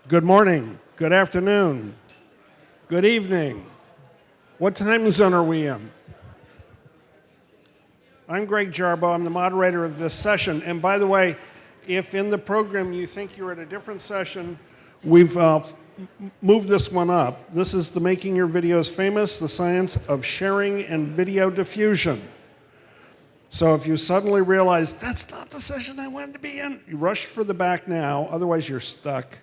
Good morning, good afternoon, good evening. What time zone are we in? I'm Greg Jarbo. I'm the moderator of this session. And by the way, if in the program you think you're at a different session, we've moved this one up. This is the Making Your Videos Famous, the Science of Sharing and Video Diffusion. So if you suddenly realize, that's not the session I wanted to be in, you rush for the back now, otherwise you're stuck.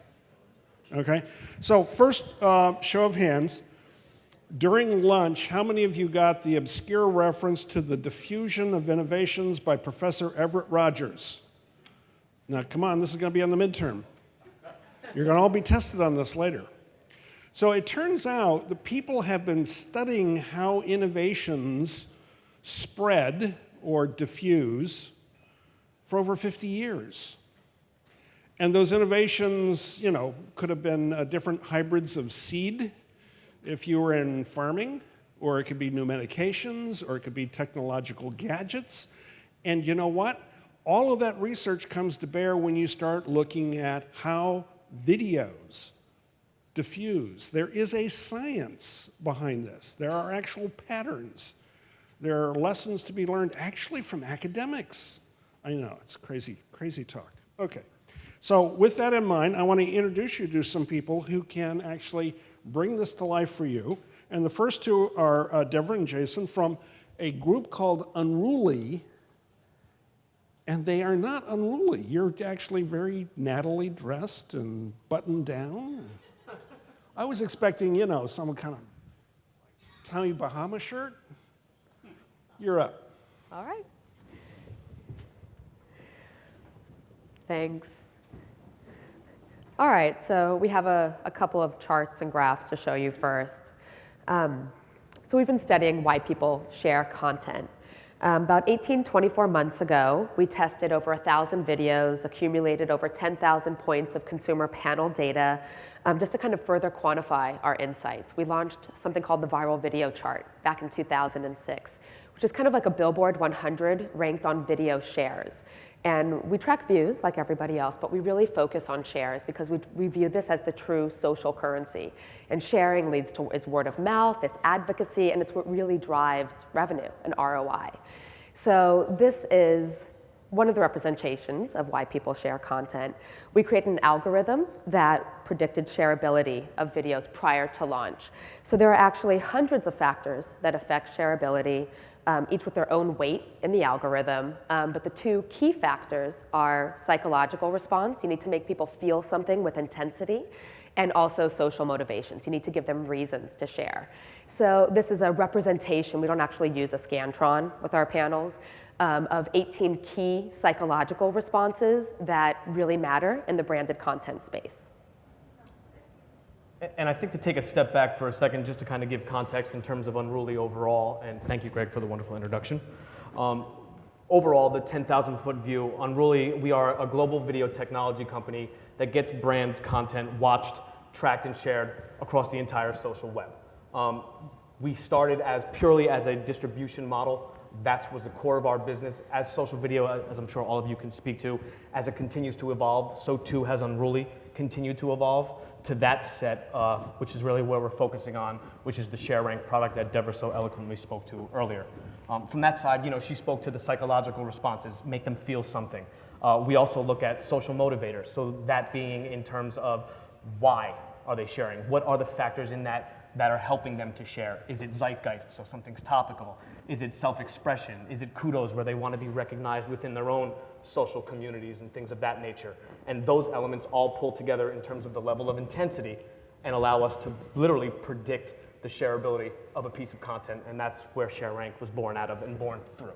Okay? So first, show of hands. During lunch, how many of you got the obscure reference to The Diffusion of Innovations by Professor Everett Rogers? Now, come on, this is going to be on the midterm. You're going to all be tested on this later. So it turns out that people have been studying how innovations spread or diffuse for over 50 years. And those innovations, could have been different hybrids of seed if you were in farming, or it could be new medications, or it could be technological gadgets. And you know what? All of that research comes to bear when you start looking at how videos diffuse. There is a science behind this. There are actual patterns. There are lessons to be learned actually from academics. I know, it's crazy, crazy talk. Okay. So with that in mind, I want to introduce you to some people who can actually bring this to life for you. And the first two are Deborah and Jason from a group called Unruly. And they are not unruly. You're actually very nattily dressed and buttoned down. I was expecting, some kind of Tommy Bahama shirt. You're up. All right. Thanks. All right, so we have a couple of charts and graphs to show you first. So we've been studying why people share content. About 24 months ago, we tested over 1,000 videos, accumulated over 10,000 points of consumer panel data, just to kind of further quantify our insights. We launched something called the Viral Video Chart back in 2006, which is kind of like a Billboard 100 ranked on video shares. And we track views like everybody else, but we really focus on shares because we view this as the true social currency. And sharing leads to it's word of mouth, it's advocacy, and it's what really drives revenue and ROI. So this is one of the representations of why people share content. We created an algorithm that predicted shareability of videos prior to launch. So there are actually hundreds of factors that affect shareability, each with their own weight in the algorithm. But the two key factors are psychological response. You need to make people feel something with intensity, and also social motivations. You need to give them reasons to share. So this is a representation. We don't actually use a Scantron with our panels, of 18 key psychological responses that really matter in the branded content space. And I think to take a step back for a second, just to kind of give context in terms of Unruly overall, and thank you, Greg, for the wonderful introduction. Overall, the 10,000-foot view, Unruly, we are a global video technology company that gets brands' content watched, tracked, and shared across the entire social web. We started purely as a distribution model. That was the core of our business. As social video, as I'm sure all of you can speak to, as it continues to evolve, so too has Unruly continued to evolve to that set, which is really where we're focusing on, which is the ShareRank product that Deborah so eloquently spoke to earlier. From that side, she spoke to the psychological responses, make them feel something. We also look at social motivators, so that being in terms of why are they sharing? What are the factors in that are helping them to share? Is it zeitgeist, so something's topical? Is it self-expression? Is it kudos, where they want to be recognized within their own social communities and things of that nature? And those elements all pull together in terms of the level of intensity and allow us to literally predict the shareability of a piece of content, and that's where ShareRank was born out of and born through.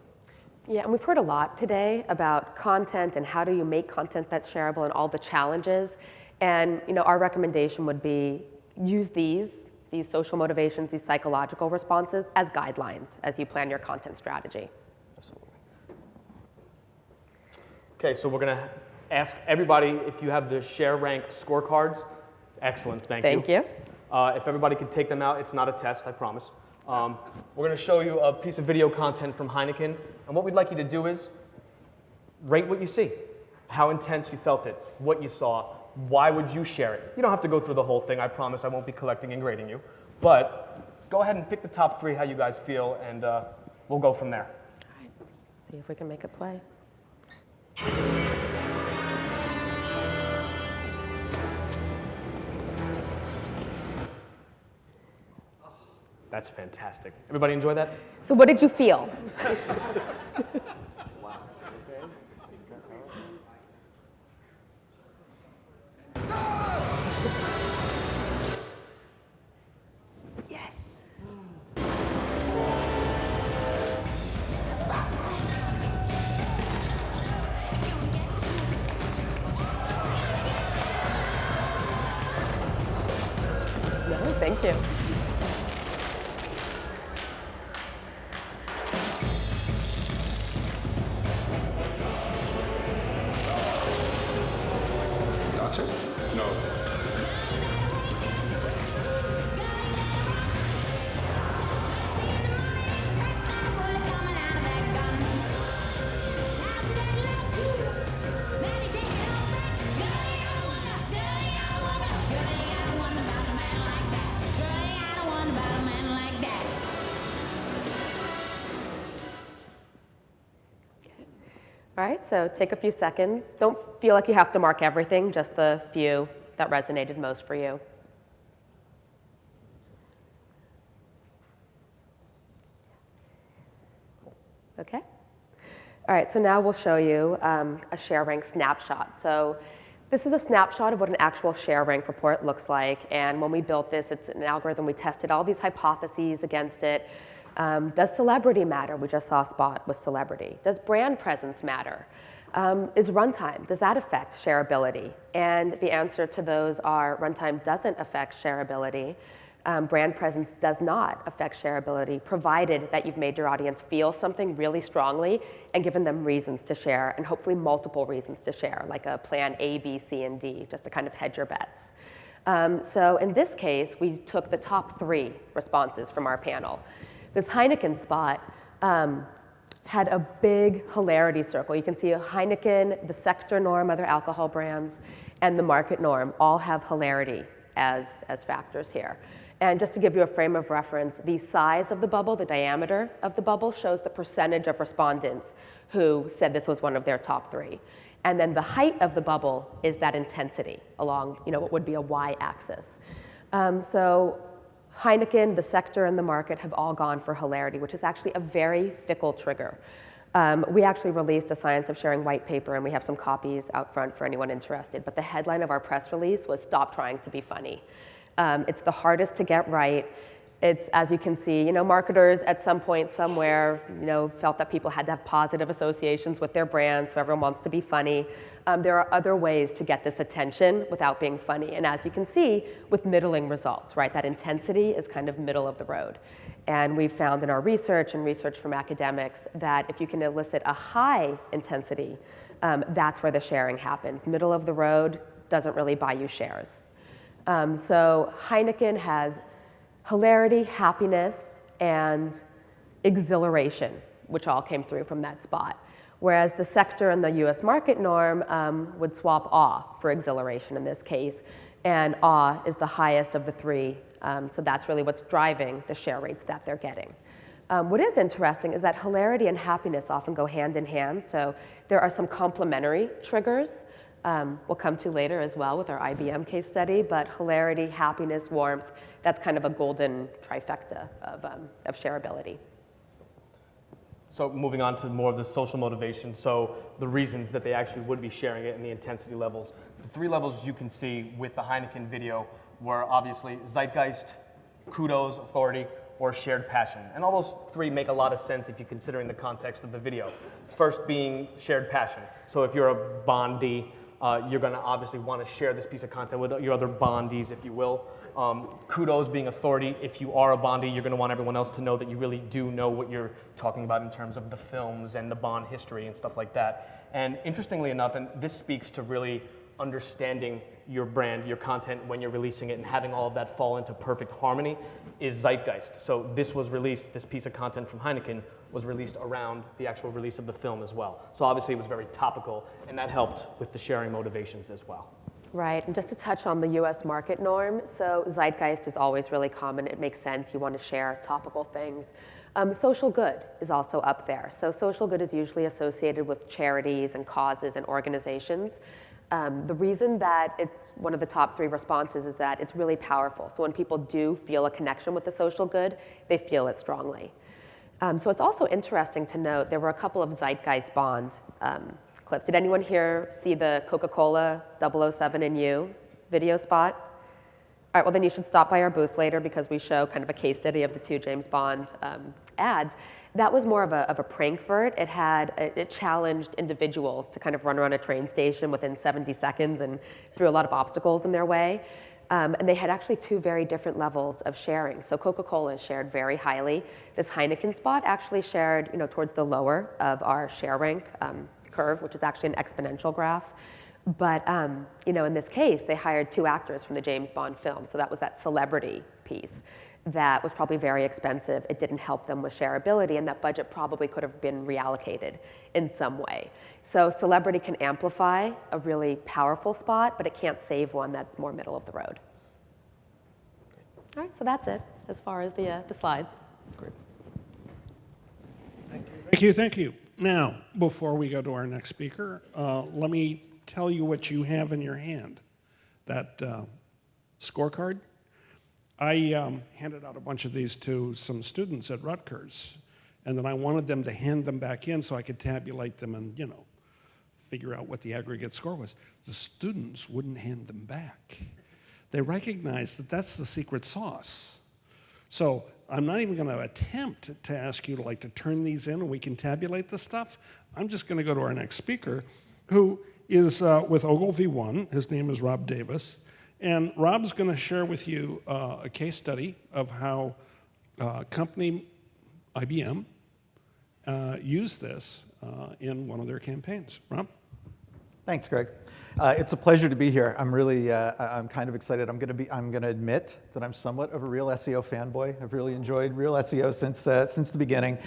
Yeah, and we've heard a lot today about content and how do you make content that's shareable and all the challenges. And our recommendation would be use these social motivations, these psychological responses as guidelines as you plan your content strategy. Absolutely. Okay, so we're going to ask everybody if you have the ShareRank scorecards. Excellent, thank you. Thank you. If everybody could take them out, it's not a test, I promise. We're going to show you a piece of video content from Heineken, and what we'd like you to do is rate what you see, how intense you felt it, what you saw, Why would you share it? You don't have to go through the whole thing. I promise I won't be collecting and grading you. But go ahead and pick the top 3, how you guys feel, and we'll go from there. All right, let's see if we can make it play. That's fantastic. Everybody enjoy that? So what did you feel? No, thank you. Gotcha? No. All right, so take a few seconds. Don't feel like you have to mark everything, just the few that resonated most for you. Okay. All right, so now we'll show you a share rank snapshot. So this is a snapshot of what an actual share rank report looks like. And when we built this, it's an algorithm. We tested all these hypotheses against it. Does celebrity matter? We just saw Spot with celebrity. Does brand presence matter? Is runtime, does that affect shareability? And the answer to those are runtime doesn't affect shareability. Brand presence does not affect shareability, provided that you've made your audience feel something really strongly and given them reasons to share, and hopefully multiple reasons to share, like a plan A, B, C, and D, just to kind of hedge your bets. So in this case, we took the top 3 responses from our panel. This Heineken spot had a big hilarity circle. You can see Heineken, the sector norm, other alcohol brands, and the market norm all have hilarity as factors here. And just to give you a frame of reference, the size of the bubble, the diameter of the bubble, shows the percentage of respondents who said this was one of their top 3. And then the height of the bubble is that intensity along what would be a y-axis. So Heineken, the sector, and the market have all gone for hilarity, which is actually a very fickle trigger. We actually released a Science of Sharing white paper, and we have some copies out front for anyone interested. But the headline of our press release was "Stop Trying to Be Funny." It's the hardest to get right. It's, as you can see, marketers at some point somewhere, felt that people had to have positive associations with their brand, so everyone wants to be funny. There are other ways to get this attention without being funny. And as you can see, with middling results, right? That intensity is kind of middle of the road. And we've found in our research and research from academics that if you can elicit a high intensity, that's where the sharing happens. Middle of the road doesn't really buy you shares. So Heineken has hilarity, happiness, and exhilaration, which all came through from that spot. Whereas the sector and the US market norm would swap awe for exhilaration in this case, and awe is the highest of the 3, so that's really what's driving the share rates that they're getting. What is interesting is that hilarity and happiness often go hand in hand, so there are some complementary triggers we'll come to later as well with our IBM case study, but hilarity, happiness, warmth, that's kind of a golden trifecta of shareability. So moving on to more of the social motivation, so the reasons that they actually would be sharing it and the intensity levels. The 3 levels you can see with the Heineken video were obviously zeitgeist, kudos, authority, or shared passion. And all those 3 make a lot of sense if you're considering the context of the video. First being shared passion. So if you're a Bondie, you're going to obviously want to share this piece of content with your other Bondies, if you will. Kudos being authority. If you are a Bondie, you're going to want everyone else to know that you really do know what you're talking about in terms of the films and the Bond history and stuff like that. And interestingly enough, and this speaks to really understanding your brand, your content when you're releasing it and having all of that fall into perfect harmony, is zeitgeist. So this was released, this piece of content from Heineken was released around the actual release of the film as well. So obviously it was very topical, and that helped with the sharing motivations as well. Right, and just to touch on the US market norm, so zeitgeist is always really common. It makes sense. You want to share topical things. Social good is also up there. So social good is usually associated with charities and causes and organizations. The reason that it's one of the top 3 responses is that it's really powerful. So when people do feel a connection with the social good, they feel it strongly. So it's also interesting to note there were a couple of zeitgeist bond clips. Did anyone here see the Coca-Cola 007 and You video spot? All right, well then you should stop by our booth later because we show kind of a case study of the 2 James Bond ads. That was more of a prank for it. It challenged individuals to kind of run around a train station within 70 seconds and threw a lot of obstacles in their way. And they had actually 2 very different levels of sharing. So Coca-Cola shared very highly. This Heineken spot actually shared, towards the lower of our share rank curve, which is actually an exponential graph. But in this case, they hired 2 actors from the James Bond film. So that was that celebrity piece that was probably very expensive. It didn't help them with shareability, and that budget probably could have been reallocated in some way. So celebrity can amplify a really powerful spot, but it can't save one that's more middle of the road. All right, so that's it as far as the slides. Great. Thank you. Now, before we go to our next speaker, let me tell you what you have in your hand. That scorecard. I handed out a bunch of these to some students at Rutgers, and then I wanted them to hand them back in so I could tabulate them and, figure out what the aggregate score was. The students wouldn't hand them back. They recognized that that's the secret sauce. So I'm not even going to attempt to ask you to turn these in and we can tabulate the stuff. I'm just going to go to our next speaker, who is with Ogilvy One. His name is Rob Davis. And Rob's going to share with you a case study of how company IBM used this in one of their campaigns. Rob? Thanks, Greg. It's a pleasure to be here. I'm really, I'm kind of excited. I'm going to admit that I'm somewhat of a real SEO fanboy. I've really enjoyed real SEO since the beginning.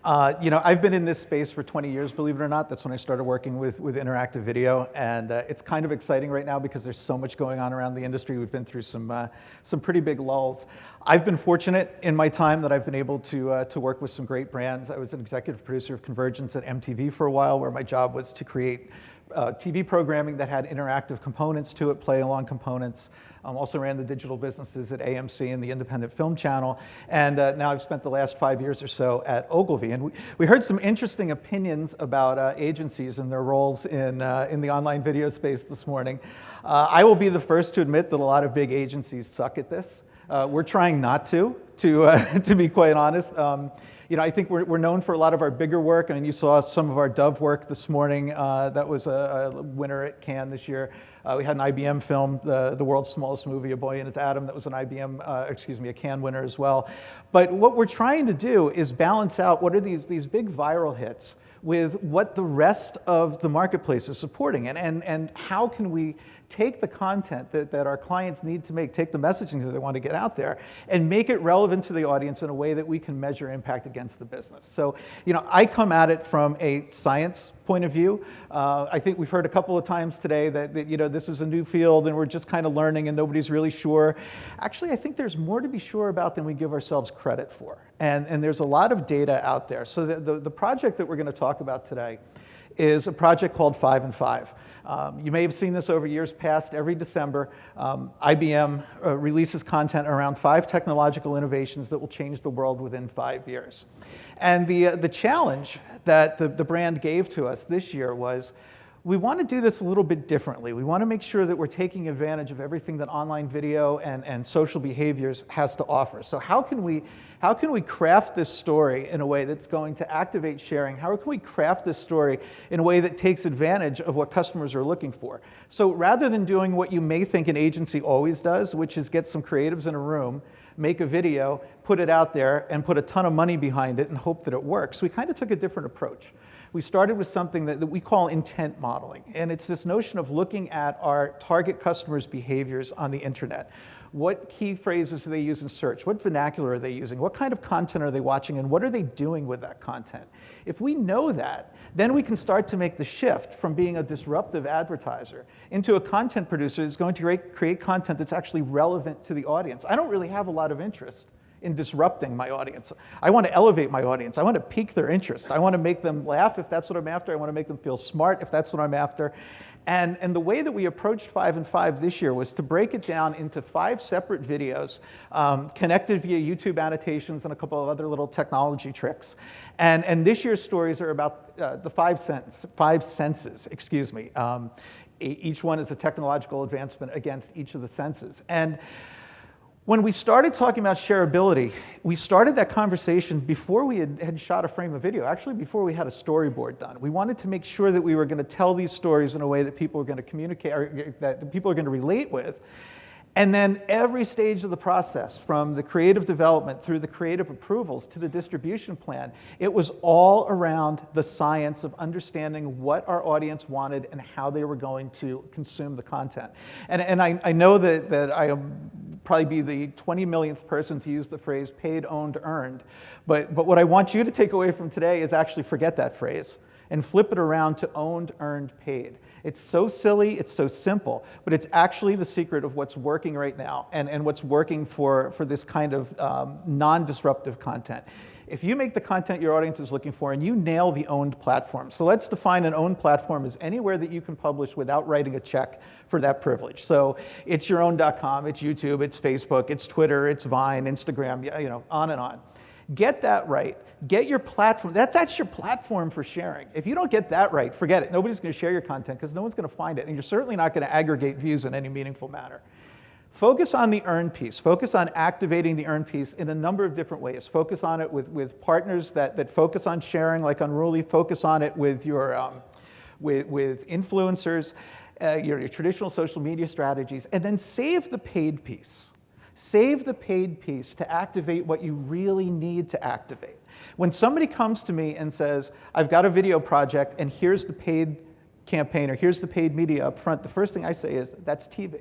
I've been in this space for 20 years, believe it or not. That's when I started working with interactive video, and it's kind of exciting right now because there's so much going on around the industry. We've been through some pretty big lulls. I've been fortunate in my time that I've been able to work with some great brands. I was an executive producer of Convergence at MTV for a while, where my job was to create TV programming that had interactive components to it, play-along components. Also ran the digital businesses at AMC and the Independent Film Channel. And now I've spent the last 5 years or so at Ogilvy. And we heard some interesting opinions about agencies and their roles in the online video space this morning. I will be the first to admit that a lot of big agencies suck at this. We're trying not to be quite honest. I think we're known for a lot of our bigger work. I mean, you saw some of our Dove work this morning. That was a winner at Cannes this year. We had an IBM film, the world's smallest movie, A Boy and His Atom. That was an a Cannes winner as well. But what we're trying to do is balance out what are these big viral hits with what the rest of the marketplace is supporting, and how can we take the content that our clients need to take the messaging that they want to get out there, and make it relevant to the audience in a way that we can measure impact against the business. So, I come at it from a science point of view. I think we've heard a couple of times today that this is a new field and we're just kind of learning and nobody's really sure. Actually, I think there's more to be sure about than we give ourselves credit for. And there's a lot of data out there. So the project that we're going to talk about today is a project called 5 and 5. You may have seen this over years past. Every December, IBM releases content around 5 technological innovations that will change the world within 5 years. And the challenge that the brand gave to us this year was, we want to do this a little bit differently. We want to make sure that we're taking advantage of everything that online video and social behaviors has to offer. So how can we craft this story in a way that's going to activate sharing? How can we craft this story in a way that takes advantage of what customers are looking for? So rather than doing what you may think an agency always does, which is get some creatives in a room, make a video, put it out there, and put a ton of money behind it and hope that it works, we kind of took a different approach. We started with something that we call intent modeling. And it's this notion of looking at our target customers' behaviors on the internet. What key phrases do they use in search? What vernacular are they using? What kind of content are they watching, and what are they doing with that content? If we know that, then we can start to make the shift from being a disruptive advertiser into a content producer that's going to create content that's actually relevant to the audience. I don't really have a lot of interest in disrupting my audience. I want to elevate my audience. I want to pique their interest. I want to make them laugh if that's what I'm after. I want to make them feel smart if that's what I'm after. And the way that we approached 5 and 5 this year was to break it down into 5 separate videos, connected via YouTube annotations and a couple of other little technology tricks. And this year's stories are about the 5 senses, excuse me. Each one is a technological advancement against each of the senses. And when we started talking about shareability, we started that conversation before we had shot a frame of video, actually before we had a storyboard done. We wanted to make sure that we were going to tell these stories in a way that people were going to communicate, or that people are going to relate with. And then every stage of the process, from the creative development through the creative approvals to the distribution plan, it was all around the science of understanding what our audience wanted and how they were going to consume the content. And I know that I am probably be the 20 millionth person to use the phrase paid, owned, earned. But what I want you to take away from today is actually forget that phrase and flip it around to owned, earned, paid. It's so silly, it's so simple, but it's actually the secret of what's working right now and what's working for this kind of non-disruptive content. If you make the content your audience is looking for and you nail the owned platform, so let's define an owned platform as anywhere that you can publish without writing a check for that privilege. So it's yourown.com, it's YouTube, it's Facebook, it's Twitter, it's Vine, Instagram, you know, on and on. Get that right. Get your platform. That's your platform for sharing. If you don't get that right, forget it. Nobody's going to share your content because no one's going to find it, and you're certainly not going to aggregate views in any meaningful manner. Focus on the earn piece. Focus on activating the earn piece in a number of different ways. Focus on it with partners that focus on sharing, like Unruly. Focus on it with your with influencers, your traditional social media strategies, and then save the paid piece. Save the paid piece to activate what you really need to activate. When somebody comes to me and says, I've got a video project and here's the paid campaign or here's the paid media up front, the first thing I say is, that's TV.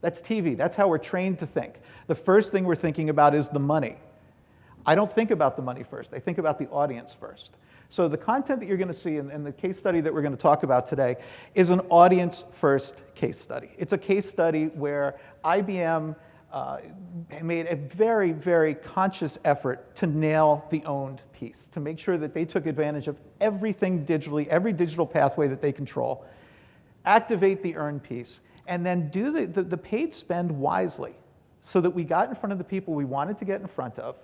That's TV. That's how we're trained to think. The first thing we're thinking about is the money. I don't think about the money first. I think about the audience first. So the content that you're going to see in the case study that we're going to talk about today is an audience-first case study. It's a case study where IBM made a very, very conscious effort to nail the owned piece, to make sure that they took advantage of everything digitally, every digital pathway that they control, activate the earned piece, and then do the paid spend wisely so that we got in front of the people we wanted to get in front of,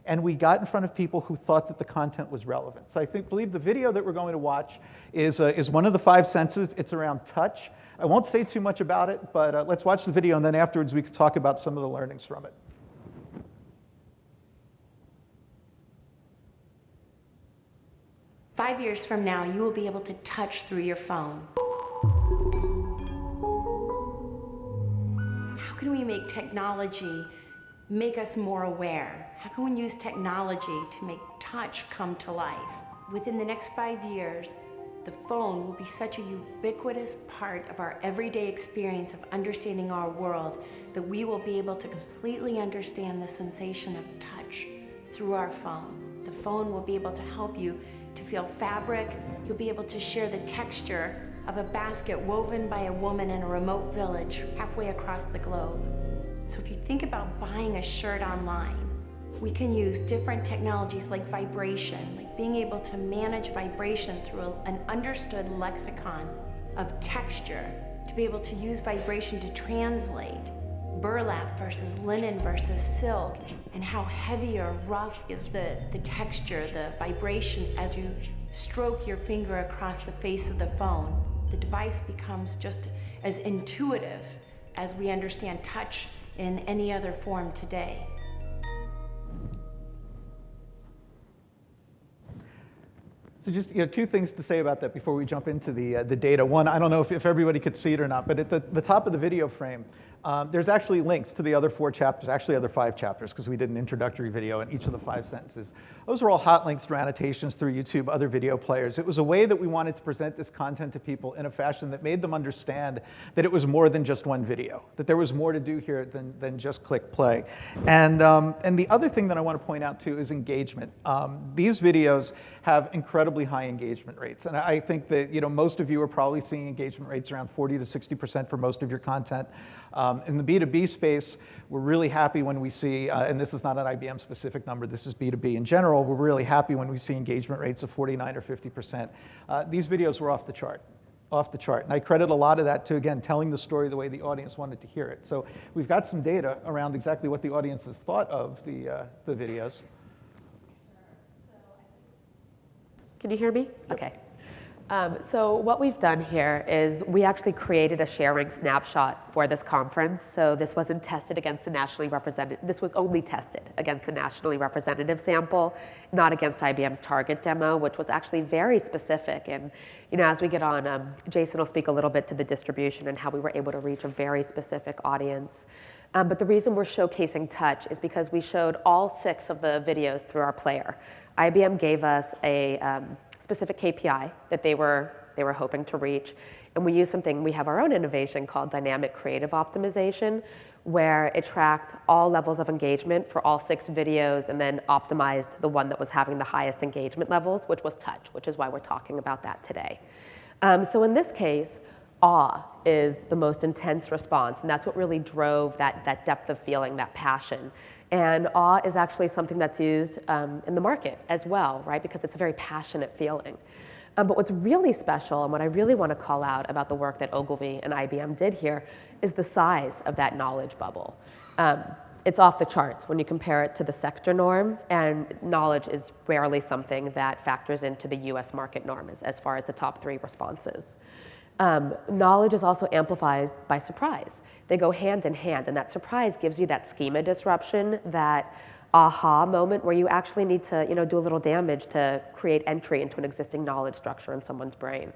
and we got in front of people who thought that the content was relevant. So I believe the video that we're going to watch is one of the 5 senses. It's around touch. I won't say too much about it, but let's watch the video, and then afterwards we can talk about some of the learnings from it. Five years from now, you will be able to touch through your phone. How can we make technology make us more aware? How can we use technology to make touch come to life? Within the next 5 years, the phone will be such a ubiquitous part of our everyday experience of understanding our world that we will be able to completely understand the sensation of touch through our phone. The phone will be able to help you to feel fabric. You'll be able to share the texture of a basket woven by a woman in a remote village halfway across the globe. So if you think about buying a shirt online, we can use different technologies like vibration, like being able to manage vibration through an understood lexicon of texture, to be able to use vibration to translate burlap versus linen versus silk, and how heavy or rough is the texture, the vibration as you stroke your finger across the face of the phone. The device becomes just as intuitive as we understand touch in any other form today. So just 2 things to say about that before we jump into the data. One, I don't know if everybody could see it or not, but at the top of the video frame, There's actually links to the other 4 chapters, actually other 5 chapters, because we did an introductory video in each of the 5 sentences. Those were all hot links through annotations, through YouTube, other video players. It was a way that we wanted to present this content to people in a fashion that made them understand that it was more than just one video, that there was more to do here than just click play. And the other thing that I want to point out too is engagement. These videos have incredibly high engagement rates. And I think that most of you are probably seeing engagement rates around 40 to 60% for most of your content. In the B2B space, we're really happy when we see, and this is not an IBM specific number, this is B2B in general, we're really happy when we see engagement rates of 49 or 50%. These videos were off the chart. And I credit a lot of that to, again, telling the story the way the audience wanted to hear it. So we've got some data around exactly what the audience has thought of the videos. Can you hear me? Okay. So what we've done here is we actually created a sharing snapshot for this conference. So this wasn't tested against the nationally representative. This was only tested against the nationally representative sample, not against IBM's target demo, which was actually very specific. And as we get on, Jason will speak a little bit to the distribution and how we were able to reach a very specific audience. But the reason we're showcasing touch is because we showed all 6 of the videos through our player. IBM gave us a specific KPI that they were hoping to reach. And we have our own innovation called dynamic creative optimization, where it tracked all levels of engagement for all 6 videos and then optimized the one that was having the highest engagement levels, which was touch, which is why we're talking about that today. So in this case, awe is the most intense response, and that's what really drove that depth of feeling, that passion. And awe is actually something that's used in the market as well, right? Because it's a very passionate feeling. But what's really special, and what I really want to call out about the work that Ogilvy and IBM did here, is the size of that knowledge bubble. It's off the charts when you compare it to the sector norm, and knowledge is rarely something that factors into the US market norm as far as the top 3 responses. Knowledge is also amplified by surprise. They go hand in hand, and that surprise gives you that schema disruption, that aha moment where you actually need to do a little damage to create entry into an existing knowledge structure in someone's brain.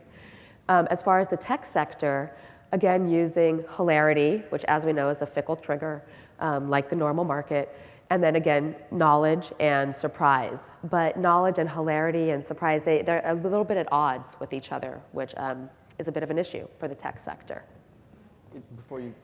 As far as the tech sector, again, using hilarity, which as we know is a fickle trigger, like the normal market, and then again, knowledge and surprise. But knowledge and hilarity and surprise, they're a little bit at odds with each other, which is a bit of an issue for the tech sector. Before you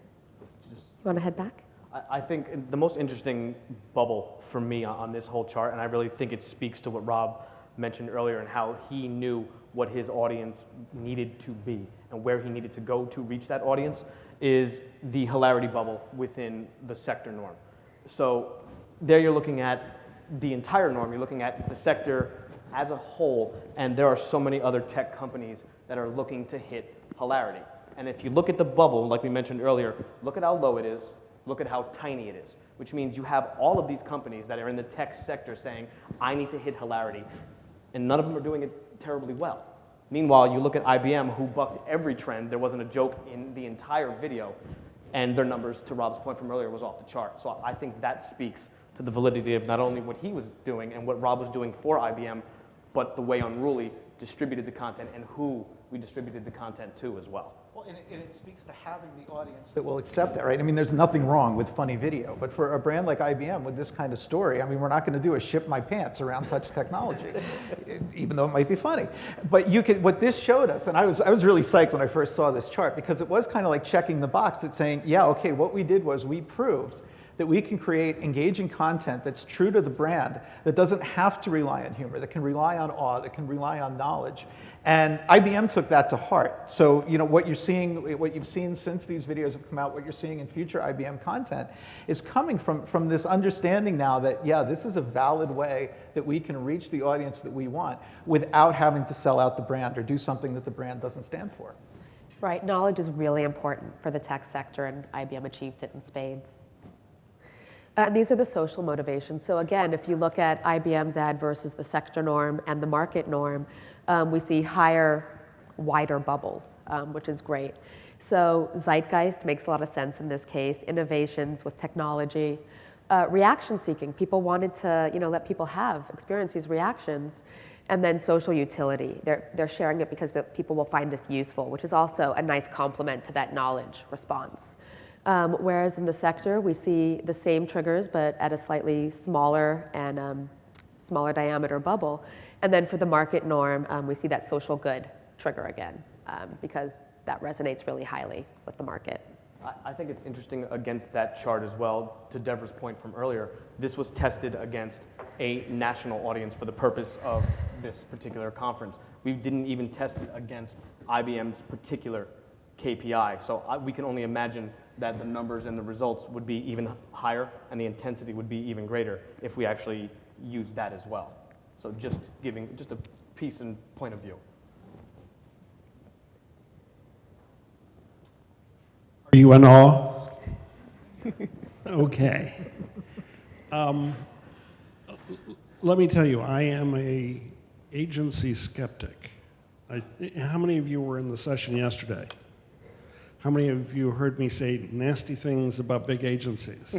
You want to head back? I think the most interesting bubble for me on this whole chart, and I really think it speaks to what Rob mentioned earlier and how he knew what his audience needed to be and where he needed to go to reach that audience, is the hilarity bubble within the sector norm. So there you're looking at the entire norm, you're looking at the sector as a whole, and there are so many other tech companies that are looking to hit hilarity. And if you look at the bubble, like we mentioned earlier, look at how low it is, look at how tiny it is, which means you have all of these companies that are in the tech sector saying, I need to hit hilarity, and none of them are doing it terribly well. Meanwhile, you look at IBM, who bucked every trend. There wasn't a joke in the entire video, and their numbers, to Rob's point from earlier, was off the chart. So I think that speaks to the validity of not only what he was doing and what Rob was doing for IBM, but the way Unruly distributed the content and who we distributed the content to as well. Well, and it speaks to having the audience that will accept that, right? I mean, there's nothing wrong with funny video, but for a brand like IBM with this kind of story, I mean, we're not going to do a ship my pants around touch technology, even though it might be funny. But what this showed us, and I was really psyched when I first saw this chart, because it was kind of like checking the box at saying, yeah, okay, what we did was we proved that we can create engaging content that's true to the brand, that doesn't have to rely on humor, that can rely on awe, that can rely on knowledge. And IBM took that to heart. So what you've seen since these videos have come out, what you're seeing in future IBM content is coming from this understanding now that, yeah, this is a valid way that we can reach the audience that we want without having to sell out the brand or do something that the brand doesn't stand for. Right, knowledge is really important for the tech sector, and IBM achieved it in spades. These are the social motivations. So again, if you look at IBM's ad versus the sector norm and the market norm, we see higher, wider bubbles, which is great. So zeitgeist makes a lot of sense in this case. Innovations with technology, reaction seeking. People wanted to, let people experience these reactions, and then social utility. They're sharing it because people will find this useful, which is also a nice complement to that knowledge response. Whereas in the sector, we see the same triggers, but at a slightly smaller and smaller diameter bubble. And then for the market norm, we see that social good trigger again, because that resonates really highly with the market. I think it's interesting against that chart as well, to Deborah's point from earlier, this was tested against a national audience for the purpose of this particular conference. We didn't even test it against IBM's particular KPI. So we can only imagine that the numbers and the results would be even higher and the intensity would be even greater if we actually used that as well. So just giving just a piece and point of view. Are you in awe? Okay. Let me tell you, I am a agency skeptic. How many of you were in the session yesterday? How many of you heard me say nasty things about big agencies?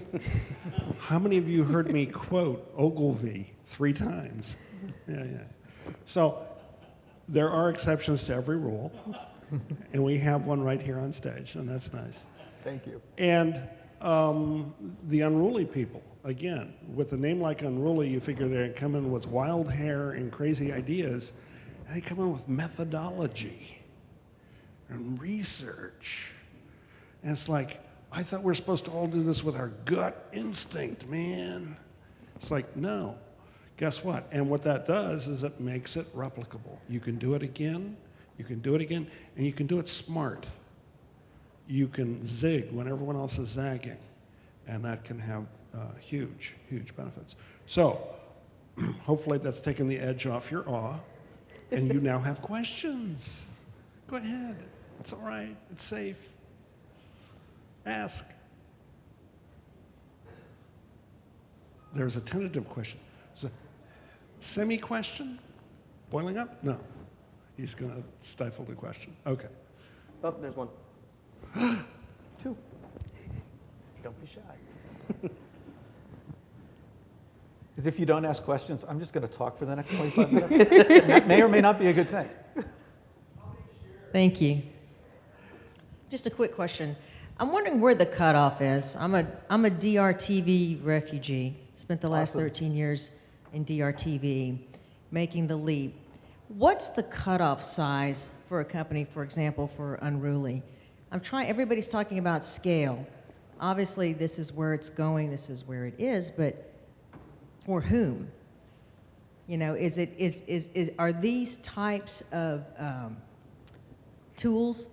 How many of you heard me quote Ogilvy 3 times? Yeah. So there are exceptions to every rule, and we have one right here on stage, and that's nice. Thank you. And the unruly people, again, with a name like Unruly, you figure they come in with wild hair and crazy ideas, and they come in with methodology and research. And it's like, I thought we were supposed to all do this with our gut instinct, man. It's like, no. Guess what? And what that does is it makes it replicable. You can do it again, you can do it again, and you can do it smart. You can zig when everyone else is zagging, and that can have huge, huge benefits. So hopefully that's taken the edge off your awe, and you now have questions. Go ahead. It's all right. It's safe. Ask. There's a tentative question. There's a semi-question? Boiling up? No. He's going to stifle the question. Okay. Oh, there's one. 2. Don't be shy. Because if you don't ask questions, I'm just going to talk for the next 25 minutes. That may or may not be a good thing. Thank you. Just a quick question. I'm wondering where the cutoff is. I'm a DRTV refugee. Spent the last 13 years in DRTV, making the leap. What's the cutoff size for a company, for example, for Unruly? Everybody's talking about scale. Obviously, this is where it's going, this is where it is, but for whom? You know, are these types of tools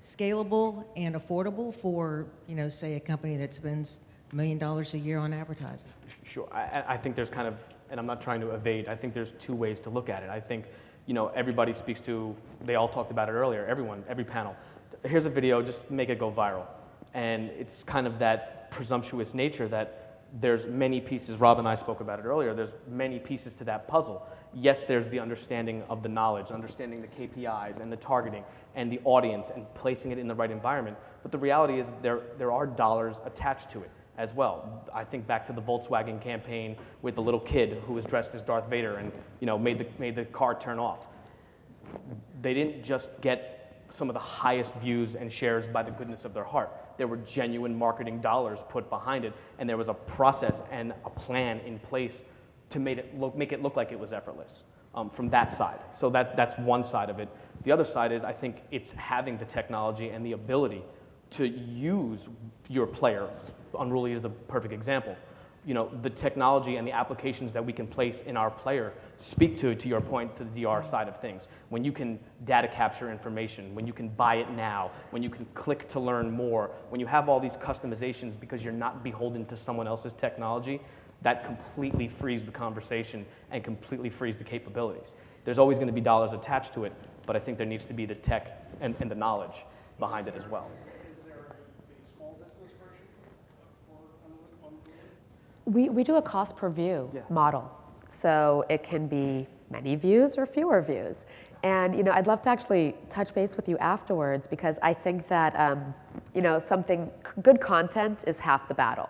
scalable and affordable for, you know, say a company that spends $1 million a year on advertising? Sure. I think there's kind of, and I'm not trying to evade, I think there's 2 ways to look at it. I think, you know, everybody speaks to, they all talked about it earlier, everyone, every panel. Here's a video, just make it go viral. And it's kind of that presumptuous nature that there's many pieces, Rob and I spoke about it earlier, there's many pieces to that puzzle. Yes, there's the understanding of the knowledge, understanding the KPIs and the targeting and the audience and placing it in the right environment. But the reality is there are dollars attached to it as well. I think back to the Volkswagen campaign with the little kid who was dressed as Darth Vader and, you know, made the car turn off. They didn't just get some of the highest views and shares by the goodness of their heart. There were genuine marketing dollars put behind it, and there was a process and a plan in place to make it look like it was effortless from that side. So that's one side of it. The other side is, I think it's having the technology and the ability to use your player. Unruly is the perfect example. You know, the technology and the applications that we can place in our player speak to your point, to the DR side of things. When you can data capture information, when you can buy it now, when you can click to learn more, when you have all these customizations because you're not beholden to someone else's technology, that completely frees the conversation and completely frees the capabilities. There's always going to be dollars attached to it, but I think there needs to be the tech and the knowledge behind it as well. Is there a small business version for Unruly? We do a cost per view Yeah. model. So it can be many views or fewer views. And, you know, I'd love to actually touch base with you afterwards because I think that, you know, good content is half the battle.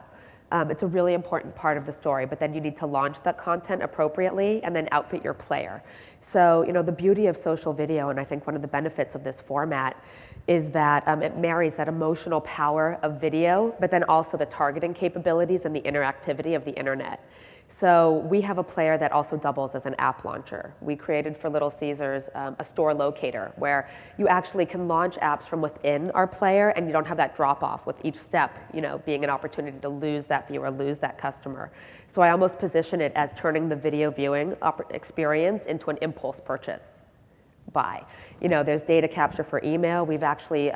It's a really important part of the story, but then you need to launch that content appropriately and then outfit your player. So, the beauty of social video, and I think one of the benefits of this format, is that it marries that emotional power of video, but then also the targeting capabilities and the interactivity of the internet. So we have a player that also doubles as an app launcher. We created for Little Caesars a store locator where you actually can launch apps from within our player and you don't have that drop off with each step, being an opportunity to lose that viewer, lose that customer. So I almost position it as turning the video viewing experience into an impulse purchase buy. There's data capture for email. We've actually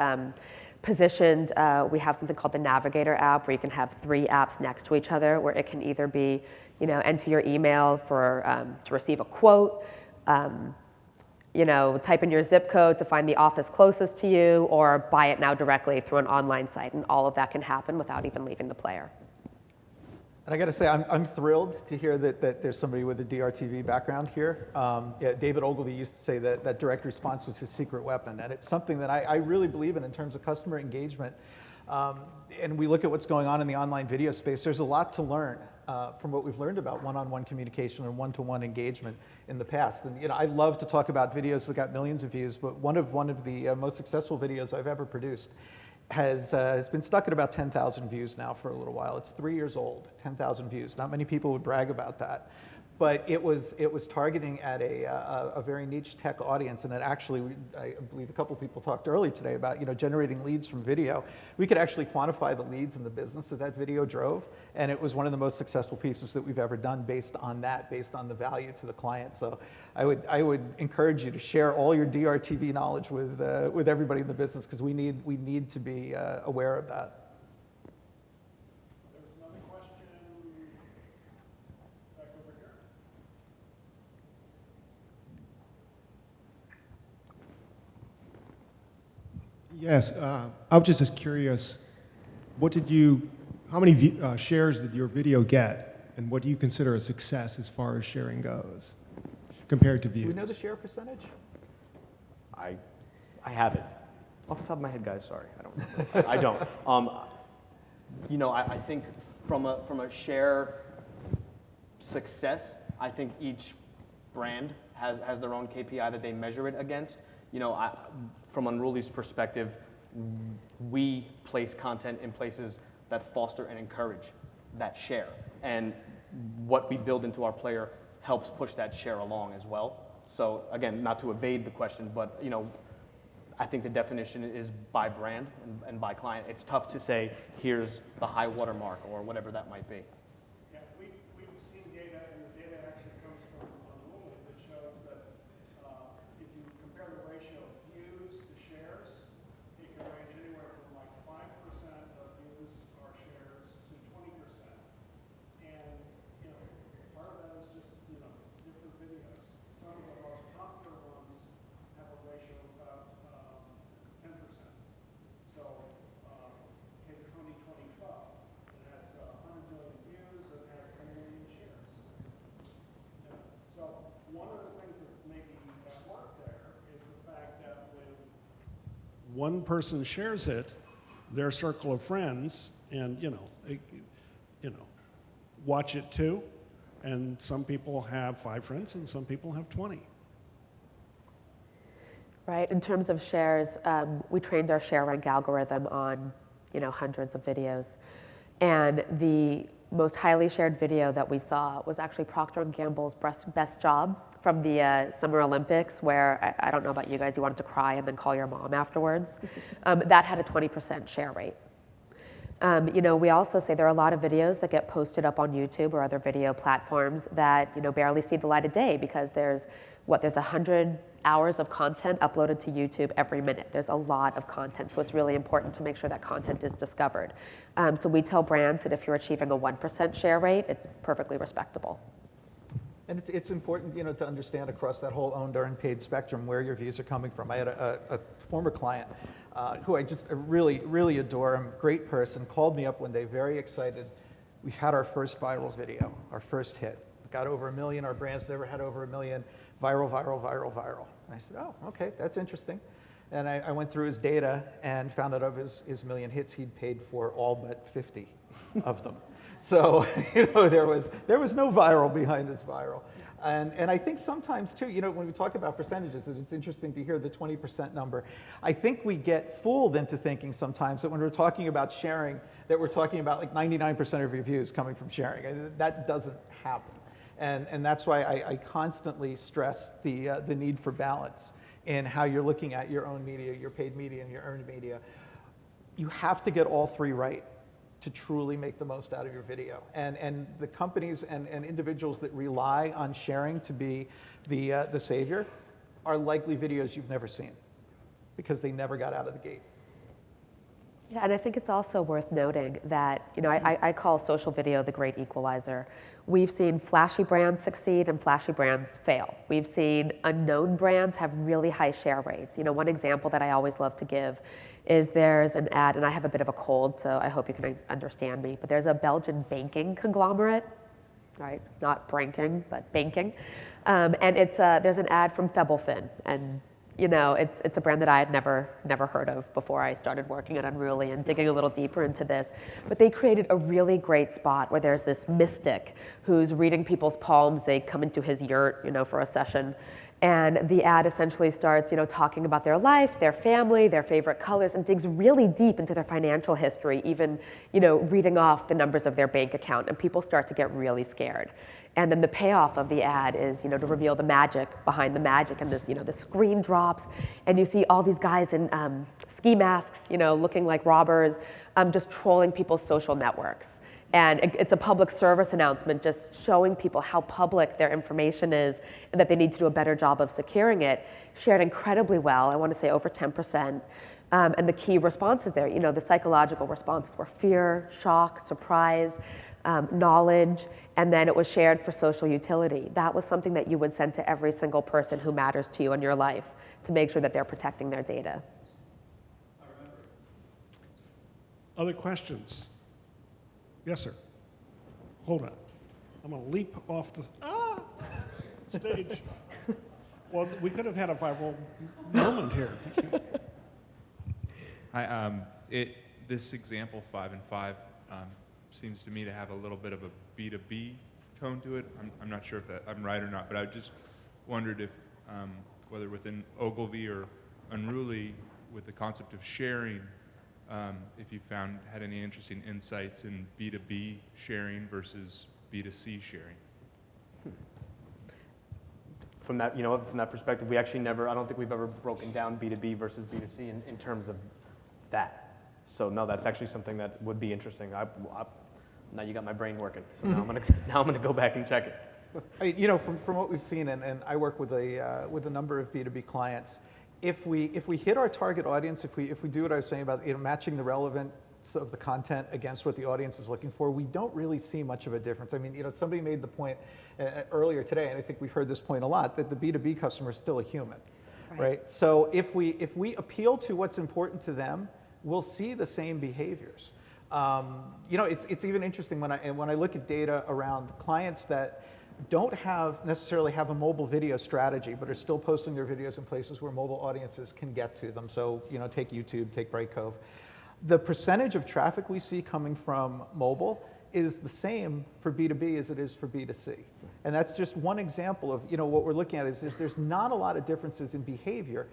positioned, we have something called the Navigator app where you can have 3 apps next to each other where it can either be, enter your email to receive a quote, type in your zip code to find the office closest to you, or buy it now directly through an online site. And all of that can happen without even leaving the player. And I got to say, I'm thrilled to hear that there's somebody with a DRTV background here. David Ogilvy used to say that direct response was his secret weapon, and it's something that I really believe in terms of customer engagement. And we look at what's going on in the online video space. There's a lot to learn from what we've learned about one-on-one communication and one-to-one engagement in the past. And I love to talk about videos that got millions of views, but one of the most successful videos I've ever produced has been stuck at about 10,000 views now for a little while. It's 3 years old, 10,000 views. Not many people would brag about that. But it was targeting at a very niche tech audience, and it actually, I believe a couple people talked earlier today about generating leads from video. We could actually quantify the leads in the business that video drove, and it was one of the most successful pieces that we've ever done based on the value to the client. So I would encourage you to share all your DRTV knowledge with everybody in the business, because we need to be aware of that. There's another question back over here. Yes, I was just as curious, how many shares did your video get, and what do you consider a success as far as sharing goes, compared to views? Do we know the share percentage? I have it. Off the top of my head, guys, sorry, I don't know. I don't. I think from a share success, I think each brand has their own KPI that they measure it against. From Unruly's perspective, we place content in places that foster and encourage that share. And what we build into our player helps push that share along as well. So again, not to evade the question, but I think the definition is by brand and by client. It's tough to say, here's the high watermark or whatever that might be. Yeah, we've seen data, and the data actually comes from Unruly that shows that if you compare the ratio of views to shares, it can range anywhere from like 5% of views are shares to 20%. And part of that is just different videos. Some of the most popular ones have a ratio of about 10%. So take 2012, it has 100 million views, it has 10 million shares. So one of the things that maybe at work there is the fact that when one person shares it, their circle of friends, and watch it too. And some people have 5 friends, and some people have 20. Right. In terms of shares, we trained our share rank algorithm on, hundreds of videos, and the most highly shared video that we saw was actually Procter & Gamble's best job from the Summer Olympics, where I don't know about you guys, you wanted to cry and then call your mom afterwards. That had a 20% share rate. We also say there are a lot of videos that get posted up on YouTube or other video platforms that barely see the light of day because there's 100 hours of content uploaded to YouTube every minute. There's a lot of content, so it's really important to make sure that content is discovered. So we tell brands that if you're achieving a 1% share rate, it's perfectly respectable. And it's important, to understand across that whole owned, earned, paid spectrum where your views are coming from. I had a former client who I just really, really adore him, great person, called me up one day, very excited. We've had our first viral video, our first hit. Got over 1 million, our brand's never had over 1 million. Viral, viral, viral, viral. And I said, oh, okay, that's interesting. And I went through his data and found out of his 1 million hits, he'd paid for all but 50 of them. So, there was no viral behind this viral. And I think sometimes too, when we talk about percentages, it's interesting to hear the 20% number. I think we get fooled into thinking sometimes that when we're talking about sharing, that we're talking about like 99% of your views coming from sharing. And that doesn't happen. And that's why I constantly stress the need for balance in how you're looking at your own media, your paid media, and your earned media. You have to get all three right to truly make the most out of your video. And the companies and individuals that rely on sharing to be the savior are likely videos you've never seen because they never got out of the gate. Yeah, and I think it's also worth noting that, I call social video the great equalizer. We've seen flashy brands succeed and flashy brands fail. We've seen unknown brands have really high share rates. One example that I always love to give is there's an ad, and I have a bit of a cold, so I hope you can understand me, but there's a Belgian banking conglomerate, right? Not branking, but banking. And there's an ad from Febelfin, and it's a brand that I had never heard of before I started working at Unruly and digging a little deeper into this. But they created a really great spot where there's this mystic who's reading people's palms. They come into his yurt, for a session. And the ad essentially starts, talking about their life, their family, their favorite colors, and digs really deep into their financial history, even, reading off the numbers of their bank account. And people start to get really scared. And then the payoff of the ad is, to reveal the magic behind the magic. And this, the screen drops, and you see all these guys in ski masks, looking like robbers, just trolling people's social networks. And it's a public service announcement just showing people how public their information is and that they need to do a better job of securing it. Shared incredibly well, I want to say over 10%. And the key responses there, the psychological responses were fear, shock, surprise, knowledge, and then it was shared for social utility. That was something that you would send to every single person who matters to you in your life to make sure that they're protecting their data. Other questions? Yes, sir. Hold on. I'm going to leap off the stage. Well, we could have had a viral moment here. Hi. This example 5 and 5 seems to me to have a little bit of a B2B tone to it. I'm not sure if I'm right or not, but I just wondered if whether within Ogilvy or Unruly, with the concept of sharing, if you had any interesting insights in B2B sharing versus B2C sharing. From that, from that perspective, we actually I don't think we've ever broken down B2B versus B2C in terms of that. So no, that's actually something that would be interesting. Now you got my brain working. So now I'm gonna go back and check it. From what we've seen, and I work with a number of B2B clients. If we hit our target audience, if we do what I was saying about matching the relevance of the content against what the audience is looking for, we don't really see much of a difference. I mean, somebody made the point earlier today, and I think we've heard this point a lot, that the B2B customer is still a human, right? So if we appeal to what's important to them, we'll see the same behaviors. It's even interesting when I look at data around clients that don't necessarily have a mobile video strategy, but are still posting their videos in places where mobile audiences can get to them. So, take YouTube, take Bright Cove. The percentage of traffic we see coming from mobile is the same for B2B as it is for B2C. And that's just one example of, what we're looking at is there's not a lot of differences in behavior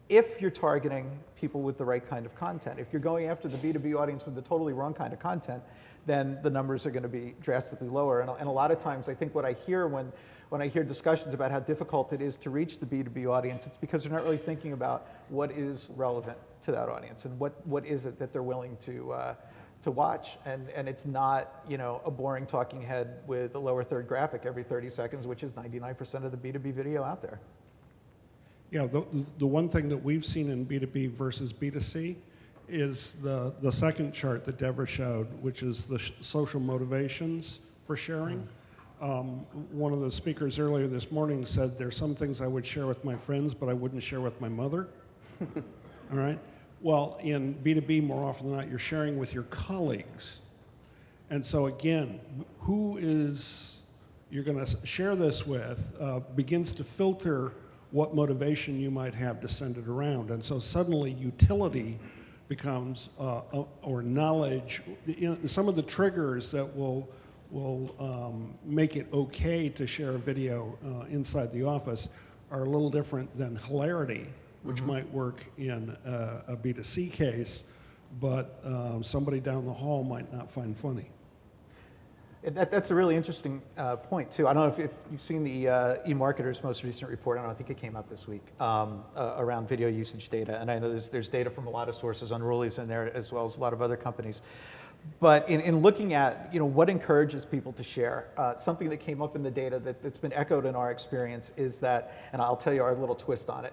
if you're targeting people with the right kind of content. If you're going after the B2B audience with the totally wrong kind of content, then the numbers are going to be drastically lower. And a lot of times, I think what I hear when I hear discussions about how difficult it is to reach the B2B audience, it's because they're not really thinking about what is relevant to that audience and what is it that they're willing to watch. And it's not, a boring talking head with a lower third graphic every 30 seconds, which is 99% of the B2B video out there. Yeah, the one thing that we've seen in B2B versus B2C is the second chart that Deborah showed, which is the social motivations for sharing. One of the speakers earlier this morning said there's some things I would share with my friends, but I wouldn't share with my mother. All right? Well, in B2B, more often than not, you're sharing with your colleagues. And so again, who you're going to share this with begins to filter what motivation you might have to send it around. And so suddenly utility becomes, or knowledge, some of the triggers that will make it okay to share a video inside the office are a little different than hilarity, which might work in a B2C case, but somebody down the hall might not find funny. That's a really interesting point, too. I don't know if you've seen the eMarketer's most recent report. I think it came out this week, around video usage data. And I know there's data from a lot of sources. Unruly's in there, as well as a lot of other companies. But in looking at what encourages people to share, something that came up in the data that's been echoed in our experience is that, and I'll tell you our little twist on it,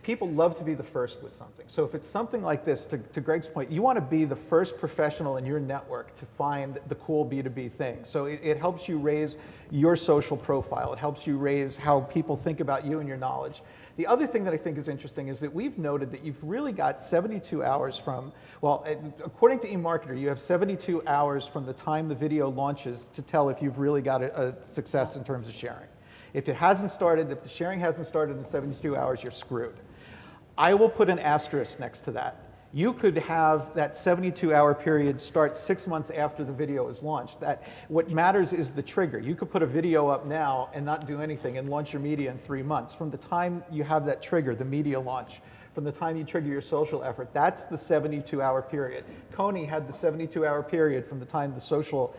people love to be the first with something. So if it's something like this, to Greg's point, you want to be the first professional in your network to find the cool B2B thing. So it helps you raise your social profile. It helps you raise how people think about you and your knowledge. The other thing that I think is interesting is that we've noted that you've really got 72 hours from, well, according to eMarketer, you have 72 hours from the time the video launches to tell if you've really got a success in terms of sharing. If it hasn't started, if the sharing hasn't started in 72 hours, you're screwed. I will put an asterisk next to that. You could have that 72-hour period start 6 months after the video is launched. What matters is the trigger. You could put a video up now and not do anything and launch your media in 3 months. From the time you have that trigger, the media launch, from the time you trigger your social effort, that's the 72-hour period. Coney had the 72-hour period from the time the social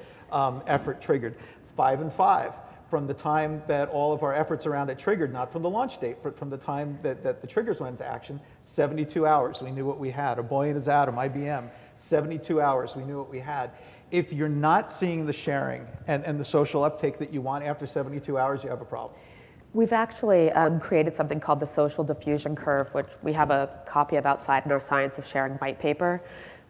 effort triggered. 5 and 5. From the time that all of our efforts around it triggered, not from the launch date, but from the time that the triggers went into action, 72 hours, we knew what we had. A Boy and His Atom, IBM, 72 hours, we knew what we had. If you're not seeing the sharing and the social uptake that you want after 72 hours, you have a problem. We've actually created something called the social diffusion curve, which we have a copy of outside in our Science of Sharing white paper.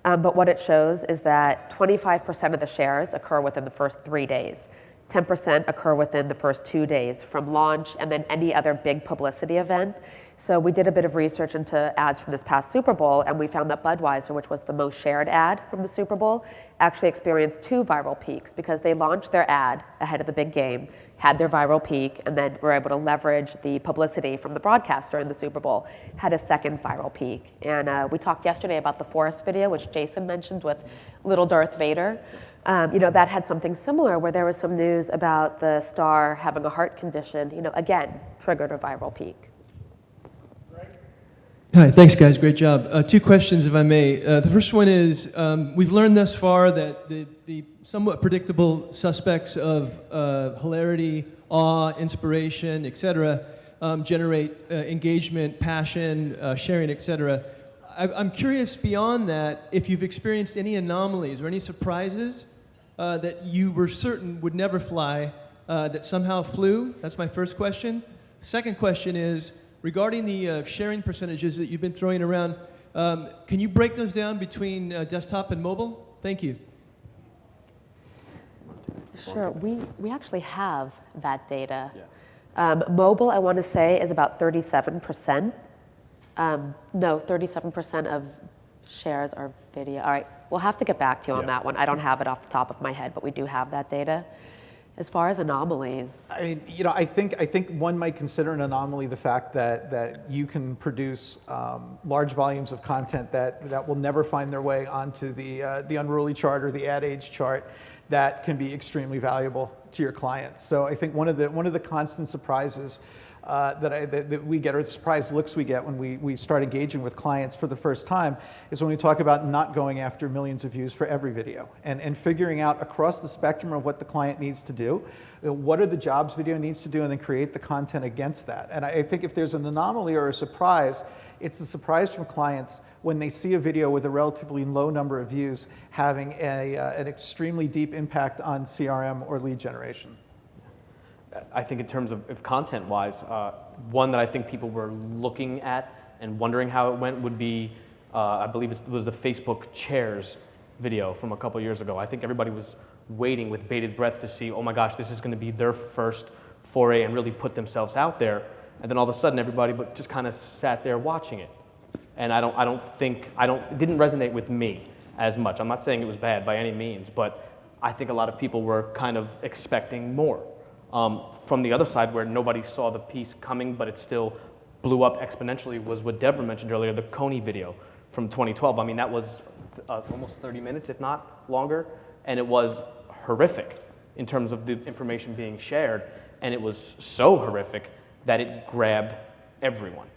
But what it shows is that 25% of the shares occur within the first 3 days. 10% occur within the first 2 days from launch, and then any other big publicity event. So we did a bit of research into ads from this past Super Bowl, and we found that Budweiser, which was the most shared ad from the Super Bowl, actually experienced 2 viral peaks because they launched their ad ahead of the big game, had their viral peak, and then were able to leverage the publicity from the broadcast during the Super Bowl, had a second viral peak. And we talked yesterday about the Forest video, which Jason mentioned with little Darth Vader. That had something similar where there was some news about the star having a heart condition, again, triggered a viral peak. Hi, thanks guys, great job. 2 questions if I may. The first one is, we've learned thus far that the somewhat predictable suspects of hilarity, awe, inspiration, etc., generate engagement, passion, sharing, etc. I'm curious beyond that if you've experienced any anomalies or any surprises that you were certain would never fly that somehow flew. That's my first question. Second question is, regarding the sharing percentages that you've been throwing around, can you break those down between desktop and mobile? Thank you. Sure, we actually have that data. Yeah. Mobile, I want to say, is about 37%. 37% of shares are video. All right, we'll have to get back to you on that one. I don't have it off the top of my head, but we do have that data. As far as anomalies, I mean, I think one might consider an anomaly the fact that you can produce large volumes of content that will never find their way onto the Unruly chart or the Ad Age chart that can be extremely valuable to your clients. So I think one of the constant surprises that we get, or the surprise looks we get when we start engaging with clients for the first time, is when we talk about not going after millions of views for every video and figuring out across the spectrum of what the client needs to do, what are the jobs video needs to do, and then create the content against that. And I think if there's an anomaly or a surprise, it's a surprise from clients when they see a video with a relatively low number of views having an extremely deep impact on CRM or lead generation. I think in terms of content-wise, one that I think people were looking at and wondering how it went would be, I believe it was the Facebook Chairs video from a couple years ago. I think everybody was waiting with bated breath to see, oh my gosh, this is going to be their first foray and really put themselves out there. And then all of a sudden, everybody just kind of sat there watching it. And it didn't resonate with me as much. I'm not saying it was bad by any means, but I think a lot of people were kind of expecting more. From the other side, where nobody saw the piece coming, but it still blew up exponentially, was what Deborah mentioned earlier, the Coney video from 2012. I mean, that was almost 30 minutes, if not longer, and it was horrific in terms of the information being shared, and it was so horrific that it grabbed everyone.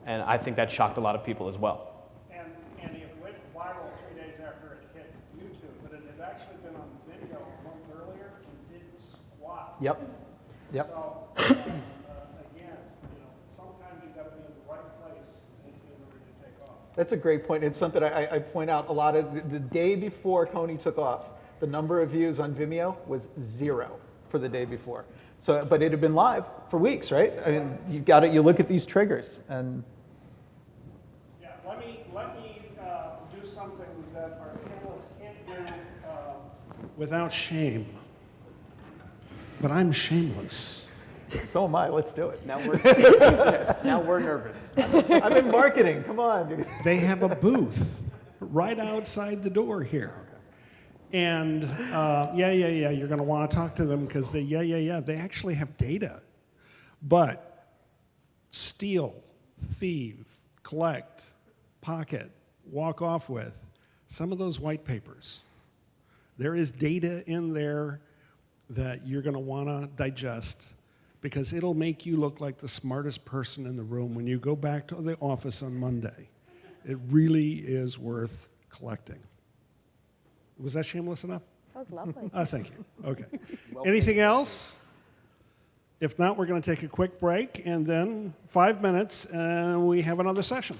And I think that shocked a lot of people as well. And Andy, it went viral 3 days after it hit YouTube, but it had actually been on video a month earlier and didn't squat. Yep. Yep. So, again, sometimes you got to be in the right place in order to take off. That's a great point. It's something I point out a lot of. The day before Coney took off, the number of views on Vimeo was 0 for the day before. So, but it had been live for weeks, right? I mean, you got it. You look at these triggers, and Yeah, let me do something that our panelists can't do without shame. But I'm shameless. so am I. Let's do it. Now we're nervous. I'm in marketing. Come on. They have a booth right outside the door here. And you're going to want to talk to them because they actually have data. But steal, thieve, collect, pocket, walk off with, some of those white papers. There is data in there that you're going to want to digest because it'll make you look like the smartest person in the room when you go back to the office on Monday. It really is worth collecting. Was that shameless enough? That was lovely. Thank you. Okay. Anything else? If not, we're going to take a quick break and then 5 minutes and we have another session.